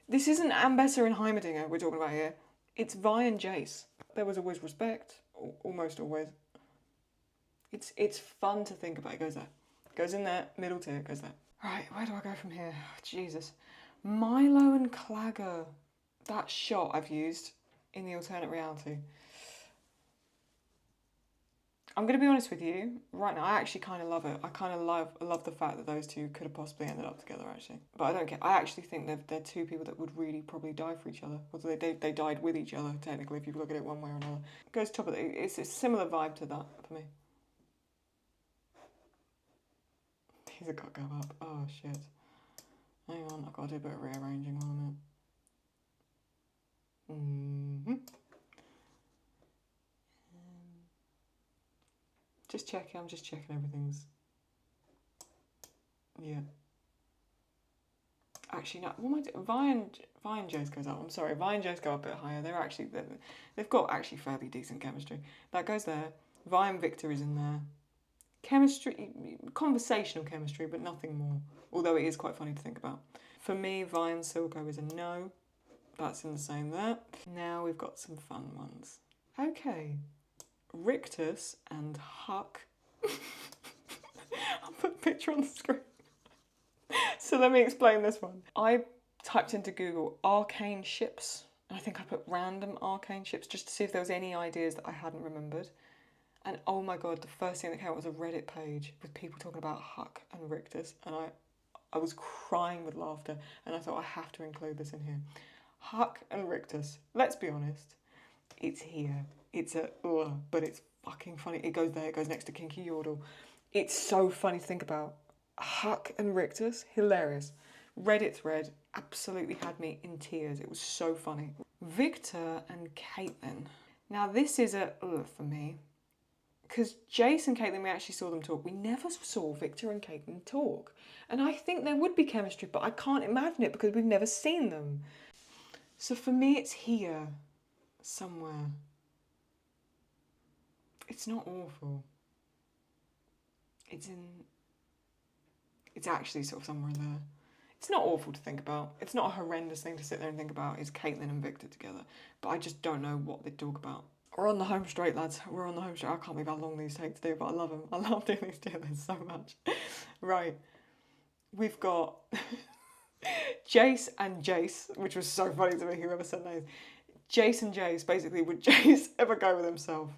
This isn't Ambessa and Heimerdinger we're talking about here. It's Vi and Jayce. There was always respect, almost always. It's fun to think about. It goes there. Goes in there, middle tier, goes there. Right, where do I go from here? Jesus. Milo and Clagger. That shot I've used in the alternate reality. I'm going to be honest with you, right now, I actually kind of love it. I kind of love the fact that those two could have possibly ended up together, actually. But I don't care. I actually think they're two people that would really probably die for each other. Although they died with each other, technically, if you look at it one way or another. It goes top of it. It's a similar vibe to that for me. These have got to go up. Oh, shit. Hang on, I've got to do a bit of rearranging on it. Just checking, I'm just checking everything's... Yeah. Actually, no, what am I doing? Vi and Jayce goes up. I'm sorry, Vi and Jayce go a bit higher. They've got actually fairly decent chemistry. That goes there. Vi and Victor is in there. Chemistry, conversational chemistry, but nothing more. Although it is quite funny to think about. For me, Vi and Silco is a no. That's in the same there. Now we've got some fun ones. Okay. Rictus and Huck. I'll put a picture on the screen. So let me explain this one. I typed into Google arcane ships. And I think I put random arcane ships just to see if there was any ideas that I hadn't remembered. And oh my god, the first thing that came out was a Reddit page with people talking about Huck and Rictus. And I was crying with laughter. And I thought, I have to include this in here. Huck and Rictus, let's be honest, it's here. It's but it's fucking funny. It goes there, it goes next to Kinky Yordle. It's so funny to think about. Huck and Rictus, hilarious. Reddit thread absolutely had me in tears. It was so funny. Victor and Caitlin. Now this is a for me. Because Jayce and Caitlin, we actually saw them talk. We never saw Victor and Caitlin talk. And I think there would be chemistry, but I can't imagine it because we've never seen them. So for me, it's here. Somewhere. It's not awful. It's actually sort of somewhere in there. It's not awful to think about. It's not a horrendous thing to sit there and think about, is Caitlin and Victor together. But I just don't know what they'd talk about. We're on the home straight, lads. We're on the home straight. I can't believe how long these take to do, but I love them. I love doing these together so much. Right. We've got Jayce and Jayce, which was so funny to me, whoever said those. Jayce and Jayce, basically, would Jayce ever go with himself?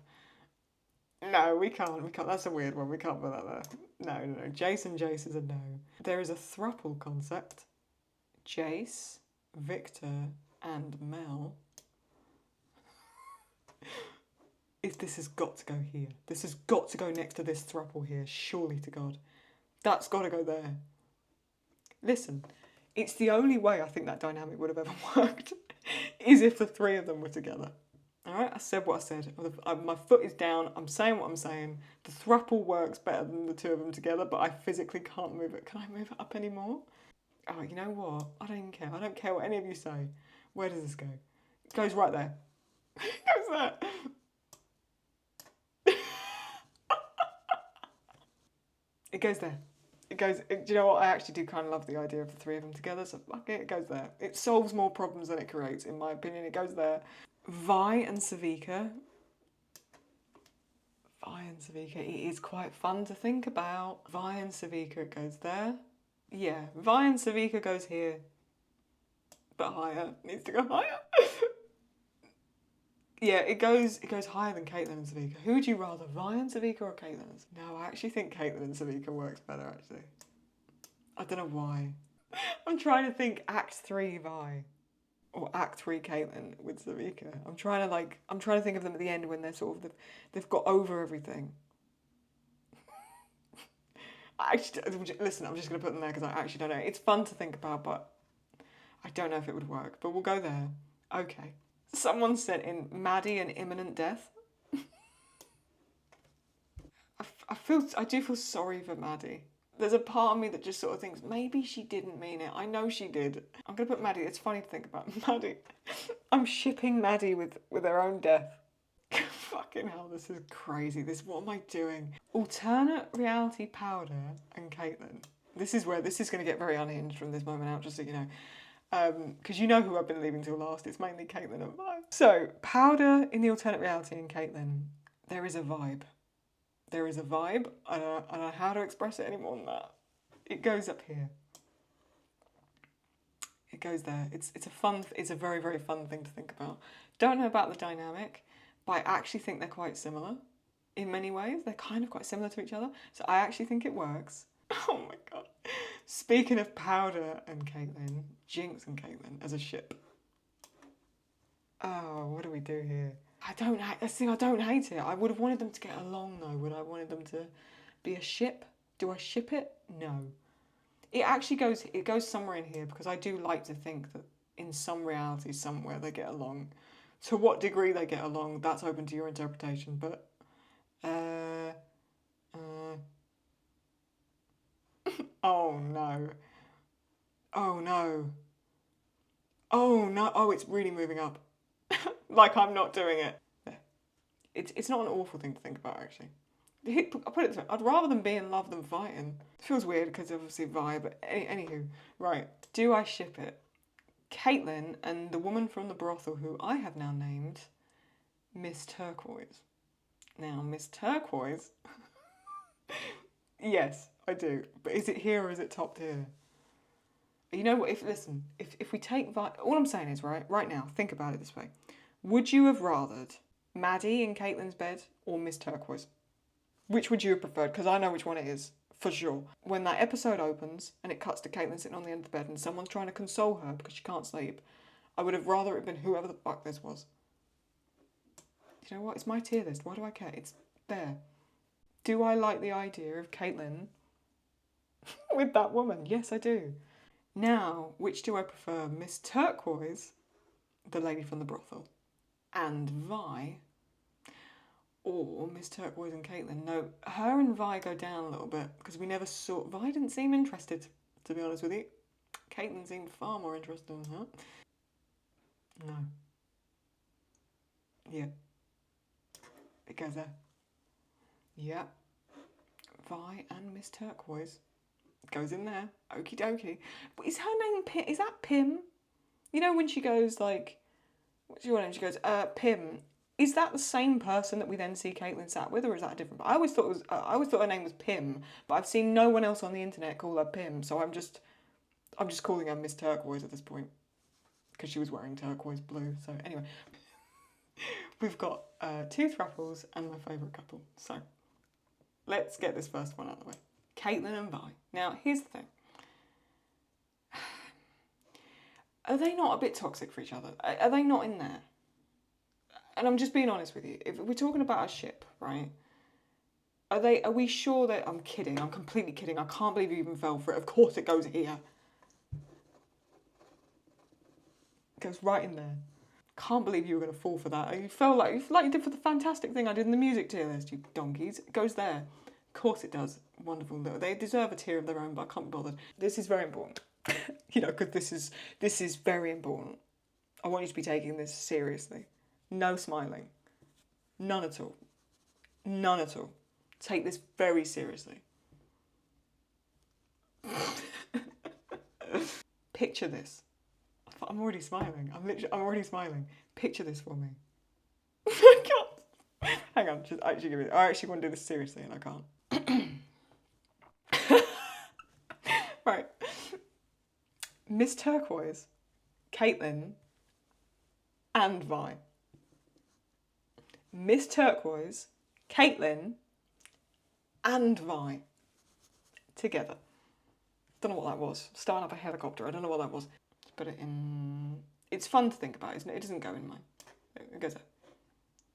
No, we can't. That's a weird one. We can't put that there. No. Jayce and Jayce is a no. There is a throuple concept. Jayce, Victor, and Mel. This has got to go here. This has got to go next to this throuple here. Surely to God. That's got to go there. Listen, it's the only way I think that dynamic would have ever worked is if the three of them were together. Alright, I said what I said. My foot is down. I'm saying what I'm saying. The throuple works better than the two of them together, but I physically can't move it. Can I move it up anymore? Oh, you know what? I don't even care. I don't care what any of you say. Where does this go? It goes right there. It goes there. It goes there. Do you know what? I actually do kind of love the idea of the three of them together, so fuck it, it goes there. It solves more problems than it creates, in my opinion. It goes there. Vi and Savika. It is quite fun to think about. Vi and Savika, it goes there. Yeah, Vi and Savika goes here. But higher. Needs to go higher. Yeah, it goes higher than Caitlin and Savika. Who would you rather, Vi and Savika or Caitlin? No, I actually think Caitlin and Savika works better, actually. I don't know why. I'm trying to think Act 3 Vi. Or Act 3 Caitlin with Savika. I'm trying to think of them at the end when they're sort of, they've got over everything. Listen, I'm just going to put them there because I actually don't know. It's fun to think about, but I don't know if it would work. But we'll go there. Okay. Someone sent in Maddie and Imminent Death. I do feel sorry for Maddie. There's a part of me that just sort of thinks, maybe she didn't mean it. I know she did. I'm going to put Maddie. It's funny to think about. Maddie. I'm shipping Maddie with her own death. Fucking hell, this is crazy. What am I doing? Alternate reality Powder and Caitlin. This is going to get very unhinged from this moment out, just so you know. Because you know who I've been leaving till last. It's mainly Caitlin and Vi. So, Powder in the alternate reality and Caitlin, there is a vibe. There is a vibe. I don't know how to express it any more than that. It goes up here. It goes there. It's a very, very fun thing to think about. Don't know about the dynamic, but I actually think they're quite similar in many ways. They're kind of quite similar to each other. So I actually think it works. Oh my god. Speaking of Powder and Caitlin, Jinx and Caitlin as a ship. Oh, what do we do here? That's the thing, I don't hate it. I would have wanted them to get along though. Would I wanted them to be a ship? Do I ship it? No. It actually goes somewhere in here because I do like to think that in some reality somewhere they get along. To what degree they get along, that's open to your interpretation, but oh no. Oh no. Oh no. Oh, it's really moving up. Like I'm not doing it. It's not an awful thing to think about, actually. I'll put it this way, I'd rather them be in love than fighting. It feels weird because obviously Vi, but anywho. Right, do I ship it? Caitlin and the woman from the brothel who I have now named Miss Turquoise. Now, Miss Turquoise... Yes, I do. But is it here or is it top tier? You know what, if we take Vi... All I'm saying is, right now, think about it this way. Would you have rathered Maddie in Caitlin's bed or Miss Turquoise? Which would you have preferred? Because I know which one it is, for sure. When that episode opens and it cuts to Caitlin sitting on the end of the bed and someone's trying to console her because she can't sleep, I would have rather it been whoever the fuck this was. You know what? It's my tier list. Why do I care? It's there. Do I like the idea of Caitlin with that woman? Yes, I do. Now, which do I prefer? Miss Turquoise, the lady from the brothel, and Vi, or Miss Turquoise and Caitlin? No, her and Vi go down a little bit because we never saw... Vi didn't seem interested, to be honest with you. Caitlin seemed far more interested in her. No. Yeah. It goes there. Yeah. Vi and Miss Turquoise. Goes in there. Okie dokie. But is her name Pim? Is that Pim? You know when she goes like... What's your name? She goes, Pim. Is that the same person that we then see Caitlin sat with, or is that a different? I always thought her name was Pim, but I've seen no one else on the internet call her Pim, so I'm just calling her Miss Turquoise at this point because she was wearing turquoise blue. So anyway, we've got two thrupples and my favourite couple. So let's get this first one out of the way. Caitlin and Vi. Now here's the thing. Are they not a bit toxic for each other? Are they not in there? And I'm just being honest with you. If we're talking about a ship, right? Are we sure that... I'm kidding. I'm completely kidding. I can't believe you even fell for it. Of course it goes here. It goes right in there. Can't believe you were going to fall for that. You fell like you did for the fantastic thing I did in the music tier list, you donkeys. It goes there. Of course it does. Wonderful. They deserve a tier of their own, but I can't be bothered. This is very important. You know, because this is very important. I want you to be taking this seriously. No smiling. None at all. None at all. Take this very seriously. Picture this. I'm already smiling. I'm already smiling. Picture this for me. I can't. Hang on, just actually give me. I actually want to do this seriously and I can't. Right. Miss Turquoise, Caitlin, and Vi. Miss Turquoise, Caitlin, and Vi. Together. Don't know what that was. Starting up a helicopter. I don't know what that was. Let's put it in... It's fun to think about, isn't it? It doesn't go in mine. It goes there.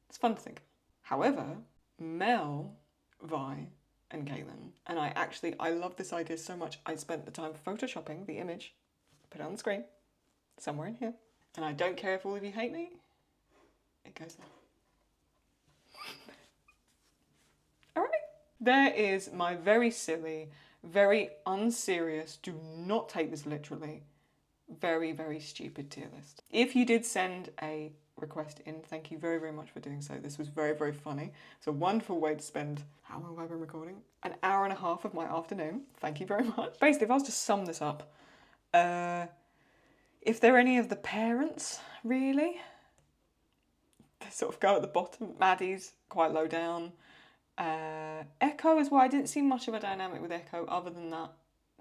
It's fun to think about. However, Mel, Vi, and Caitlin, and I love this idea so much, I spent the time photoshopping the image, put it on the screen, somewhere in here, and I don't care if all of you hate me, it goes there. Alright. There is my very silly, very unserious, do not take this literally, very, very stupid tier list. If you did send a request in, thank you very, very much for doing so. This was very, very funny. It's a wonderful way to spend, how long have I been recording? An hour and a half of my afternoon. Thank you very much. Basically, if I was to sum this up, if they're any of the parents, really, they sort of go at the bottom. Maddie's quite low down. Echo as well. I didn't see much of a dynamic with Echo other than that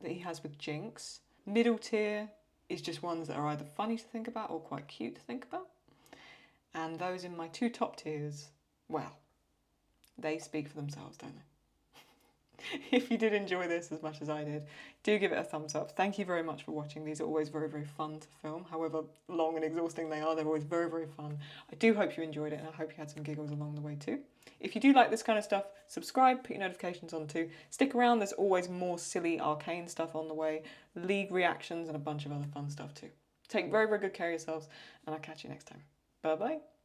he has with Jinx. Middle tier is just ones that are either funny to think about or quite cute to think about. And those in my 2 top tiers, well, they speak for themselves, don't they? If you did enjoy this as much as I did, do give it a thumbs up. Thank you very much for watching. These are always very, very fun to film. However long and exhausting they are, they're always very, very fun. I do hope you enjoyed it, and I hope you had some giggles along the way too. If you do like this kind of stuff, subscribe, put your notifications on too. Stick around, there's always more silly Arcane stuff on the way, League reactions and a bunch of other fun stuff too. Take very, very good care of yourselves, and I'll catch you next time. Bye bye.